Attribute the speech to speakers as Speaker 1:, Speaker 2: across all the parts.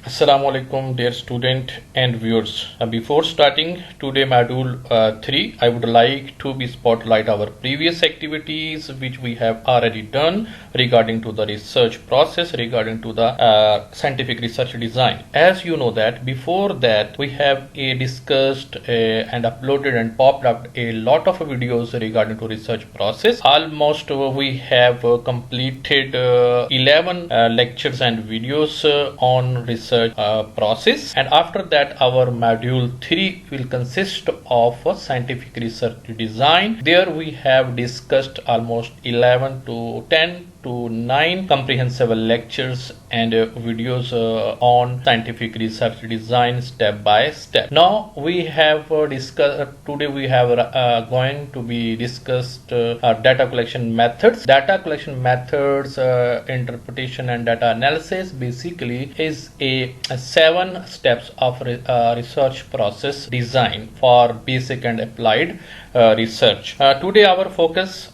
Speaker 1: Assalamu alaikum dear student and viewers. Before starting today module 3, I would like to be spotlight our previous activities which we have already done regarding to the research process, regarding to the scientific research design. As you know that before that we have discussed and uploaded and popped up a lot of videos regarding to research process. Almost we have completed 11 lectures and videos on research process, and after that our module 3 will consist of scientific research design. There we have discussed almost 11 to 10 to 9 comprehensive lectures and videos on scientific research design step by step. Now we have discussed today we have going to be discussed data collection methods. Data collection methods, interpretation and data analysis basically is a 7 steps of research process design for basic and applied research. Today our focus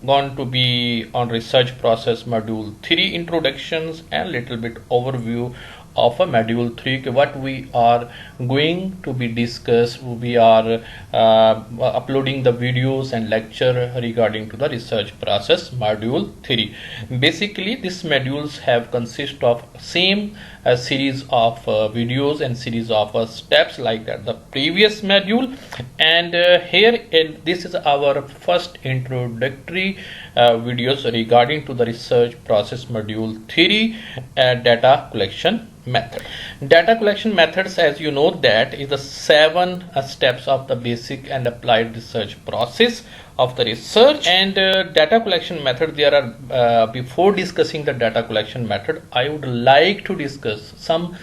Speaker 1: going to be on research process module 3 introductions and little bit overview of a module 3. What we are going to be discussed, we are uploading the videos and lecture regarding to the research process module 3. Basically these modules have consist of same series of videos and series of steps like that the previous module, and here this is our first introductory videos regarding to the research process module 3 data collection method. Data collection methods, as you know, that is the 7 steps of the basic and applied research process of the research. And data collection method, there are before discussing the data collection method, I would like to discuss some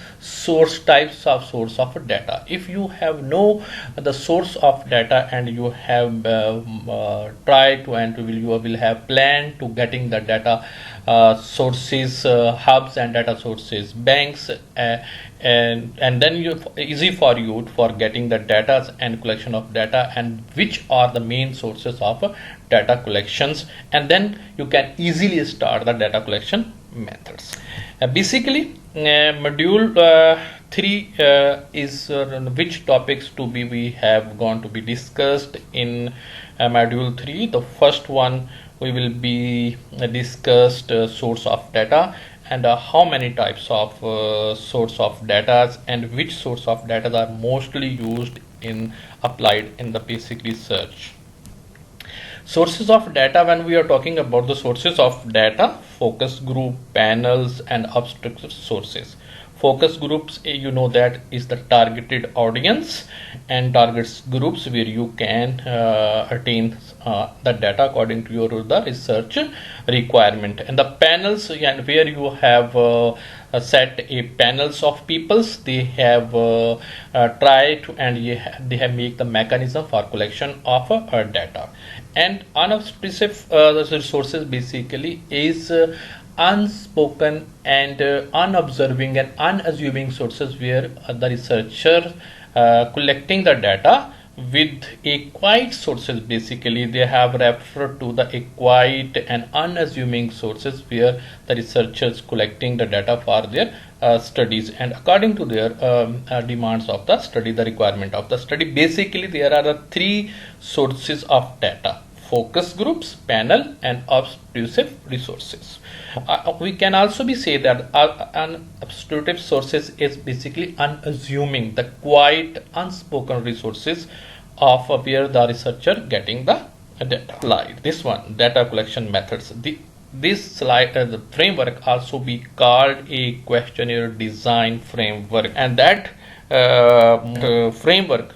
Speaker 1: types of source of data. If you have know the source of data and you have tried to, and you will have planned to getting the data sources, hubs and data sources, banks, and then easy for you for getting the data and collection of data and which are the main sources of data collections, and then you can easily start the data collection methods. Basically module 3 is which topics to be we have going to be discussed in module 3. The first one we will be discussed source of data and how many types of source of data and which source of data are mostly used in applied in the basic research. Sources of data, when we are talking about the sources of data, focus group, panels and abstract sources. Focus groups, you know, that is the targeted audience, and targets groups where you can attain the data according to your the research requirement. And the panels, and where you have set a panels of peoples, they have tried to, and they have make the mechanism for collection of data. And unspecific resources basically is unspoken and unobserving and unassuming sources where the researcher collecting the data with a quiet sources. Basically they have referred to the quiet and unassuming sources where the researchers collecting the data for their studies and according to their demands of the study, the requirement of the study. Basically there are the 3 sources of data: focus groups, panel and observational resources. We can also be say that unobservative sources is basically unassuming, the quiet unspoken resources of where the researcher getting the data. Like this one, data collection methods. This slide the framework also be called a questionnaire design framework, and that framework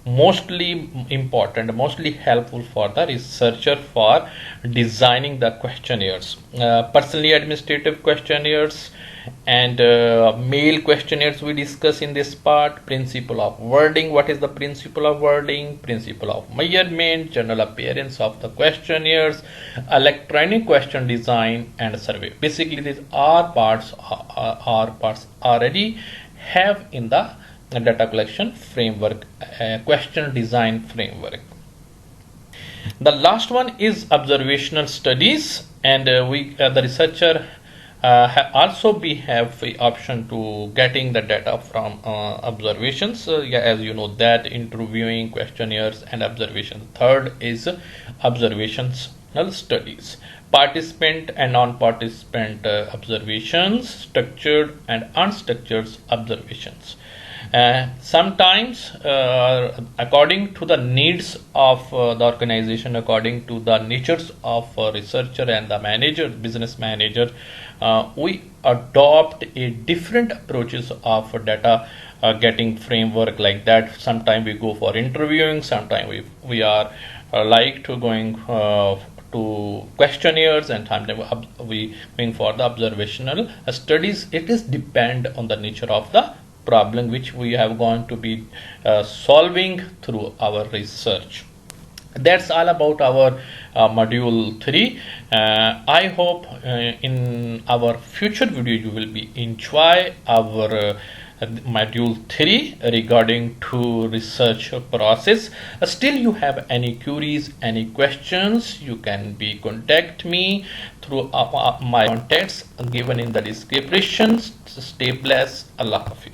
Speaker 1: mostly important, mostly helpful for the researcher for designing the questionnaires. Personally administrative questionnaires and mail questionnaires we discuss in this part. Principle of wording, what is the principle of wording, principle of measurement, general appearance of the questionnaires, electronic question design and survey. Basically these are parts already have in the data collection framework, question design framework. The last one is observational studies, and the researcher Also we have the option to getting the data from observations. Yeah, as you know that interviewing, questionnaires and observations. Third is observational studies, participant and non-participant observations, structured and unstructured observations. Sometimes according to the needs of the organization, according to the natures of researcher and the manager, business manager, we adopt a different approaches of data getting framework like that. Sometimes we go for interviewing, sometimes we are like to going to questionnaires, and sometimes we going for the observational studies. It is depend on the nature of the problem which we have going to be solving through our research. That's all about our module 3. I hope in our future video you will be enjoy our module 3 regarding to research process. Still you have any queries, any questions, you can be contact me through my contacts given in the description. Stay blessed. Allah Hafiz.